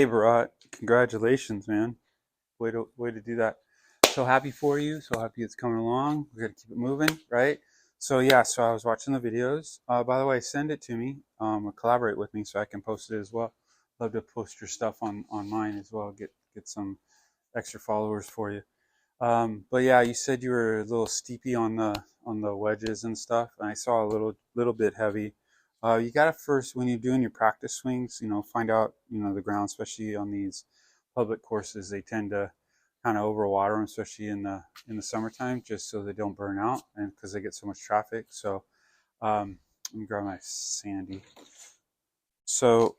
Hey, Barat, congratulations, man. Way to do that. So happy for you. So happy it's coming along. We're gonna keep it moving, right? So yeah, so I was watching the videos. By the way, send it to me, or collaborate with me so I can post it as well. Love to post your stuff on mine as well. Get some extra followers for you. But yeah, you said you were a little steepy on the wedges and stuff, and I saw a little bit heavy. You gotta first, when you're doing your practice swings, find out the ground, especially on these public courses. They tend to kind of overwater them, especially in the summertime, just so they don't burn out, and because they get so much traffic. So let me grab my sandy. So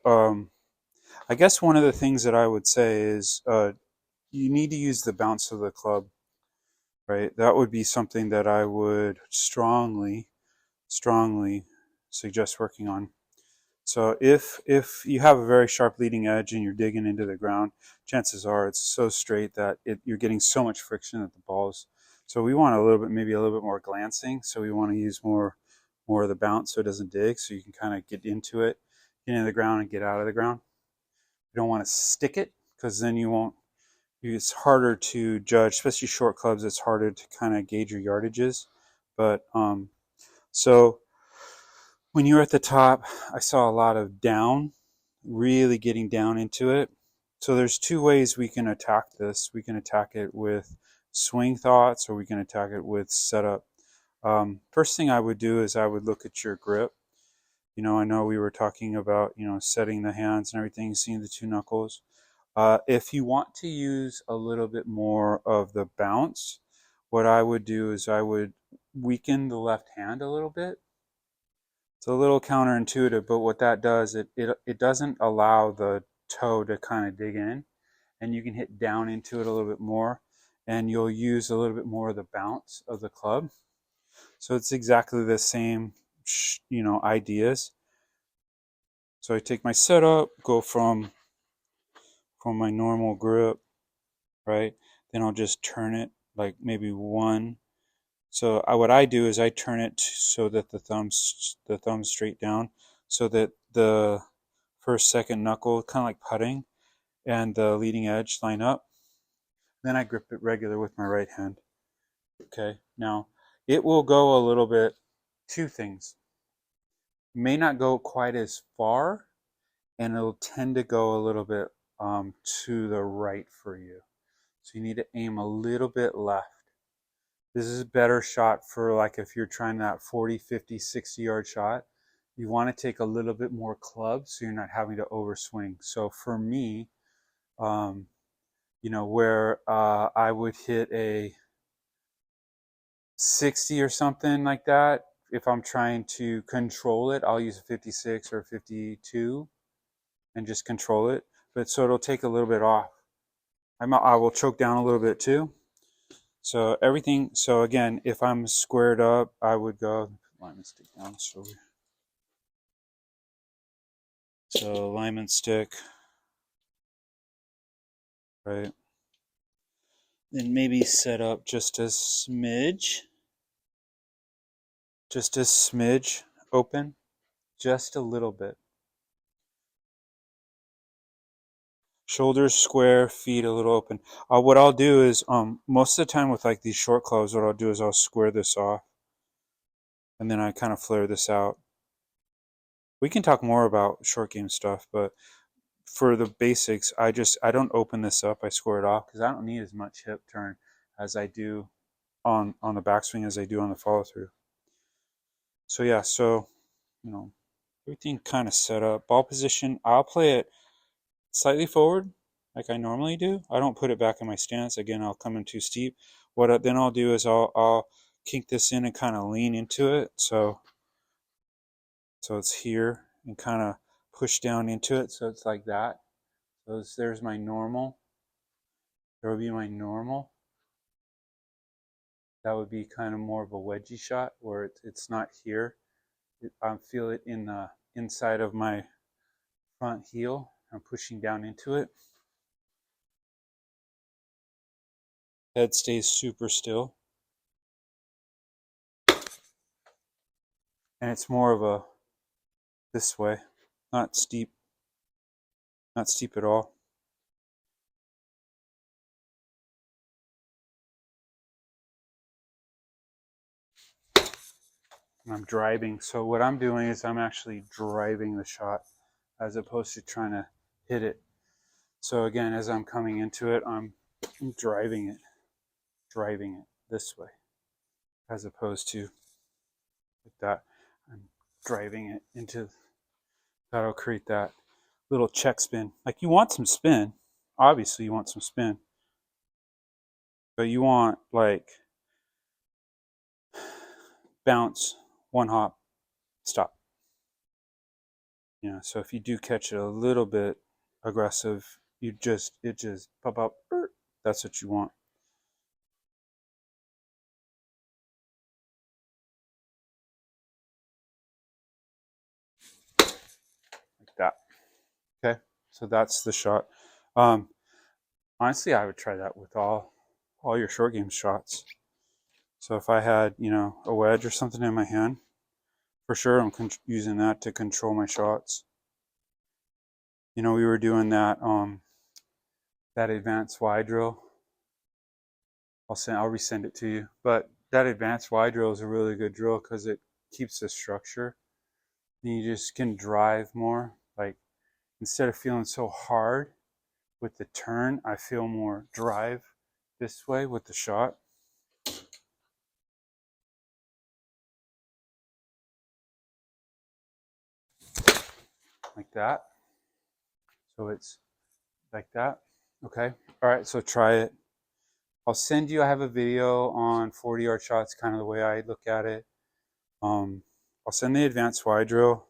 I guess one of the things that I would say is you need to use the bounce of the club, right? That would be something that I would strongly suggest working on. So if you have a very sharp leading edge and you're digging into the ground, chances are it's so straight that you're getting so much friction at the balls. So we want maybe a little bit more glancing. So we want to use more of the bounce so it doesn't dig. So you can kind of get into it, get into the ground and get out of the ground. You don't want to stick it because then you won't. It's harder to judge, especially short clubs. It's harder to kind of gauge your yardages. But so when you're at the top, I saw a lot of down, really getting down into it. So there's two ways we can attack this. We can attack it with swing thoughts, or we can attack it with setup. First thing I would do is I would look at your grip. I know we were talking about setting the hands and everything, seeing the two knuckles. If you want to use a little bit more of the bounce, what I would do is I would weaken the left hand a little bit. It's a little counterintuitive, but what that does, it doesn't allow the toe to kind of dig in, and you can hit down into it a little bit more, and you'll use a little bit more of the bounce of the club. So it's exactly the same, ideas. So I take my setup, go from my normal grip, right? Then I'll just turn it like maybe one. So what I do is I turn it so that the thumb's straight down, so that the first, second knuckle, kind of like putting, and the leading edge line up. Then I grip it regular with my right hand. Okay, now it will go a little bit. Two things. It may not go quite as far, and it'll tend to go a little bit to the right for you. So you need to aim a little bit left. This is a better shot for like if you're trying that 40, 50, 60-yard shot. You want to take a little bit more club so you're not having to overswing. So for me, where I would hit a 60 or something like that, if I'm trying to control it, I'll use a 56 or a 52 and just control it. But so it'll take a little bit off. I will choke down a little bit too. So everything, so again, if I'm squared up, I would go, alignment stick down, so alignment stick, right? Then maybe set up just a smidge open, just a little bit. Shoulders square, feet a little open. What I'll do is, most of the time with like these short clubs, what I'll do is I'll square this off, and then I kind of flare this out. We can talk more about short game stuff, but for the basics, I don't open this up. I square it off because I don't need as much hip turn as I do on the backswing as I do on the follow through. So yeah, everything kind of set up. Ball position, I'll play it slightly forward like I normally do. I don't put it back in my stance. Again, I'll come in too steep. Then I'll do is I'll kink this in and kind of lean into it. So it's here and kind of push down into it. So it's like that. So there's my normal. There will be my normal. That would be kind of more of a wedgie shot where it's not here. I feel it in the inside of my front heel. I'm pushing down into it. Head stays super still. And it's more of a this way, not steep at all. I'm driving. So what I'm doing is I'm actually driving the shot as opposed to trying to hit it. So again, as I'm coming into it, I'm driving it this way, as opposed to like that. I'm driving it into, that'll create that little check spin. Like you want some spin, obviously you want some spin, but you want like bounce, one hop, stop. You know, so if you do catch it a little bit aggressive, it just pop up. That's what you want. Like that. Okay, so that's the shot. Honestly, I would try that with all your short game shots. So if I had, you know, a wedge or something in my hand, for sure I'm using that to control my shots. You know, we were doing that that advanced Y drill. I'll resend it to you. But that advanced Y drill is a really good drill because it keeps the structure. And you just can drive more. Like instead of feeling so hard with the turn, I feel more drive this way with the shot. Like that. So it's like that. Okay. All right. So try it. I'll send you, I have a video on 40-yard shots, kind of the way I look at it. I'll send the advanced Y drill.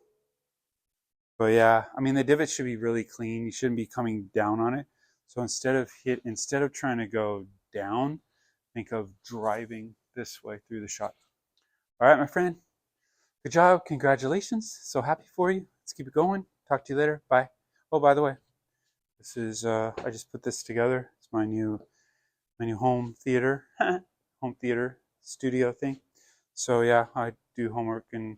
But yeah, I mean, the divot should be really clean. You shouldn't be coming down on it. So instead of trying to go down, think of driving this way through the shot. All right, my friend. Good job. Congratulations. So happy for you. Let's keep it going. Talk to you later. Bye. Oh, by the way, this is, I just put this together. It's my new home theater, home theater studio thing. So yeah, I do homework and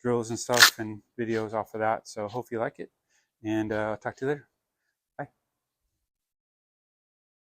drills and stuff and videos off of that. So hope you like it, and I'll talk to you later.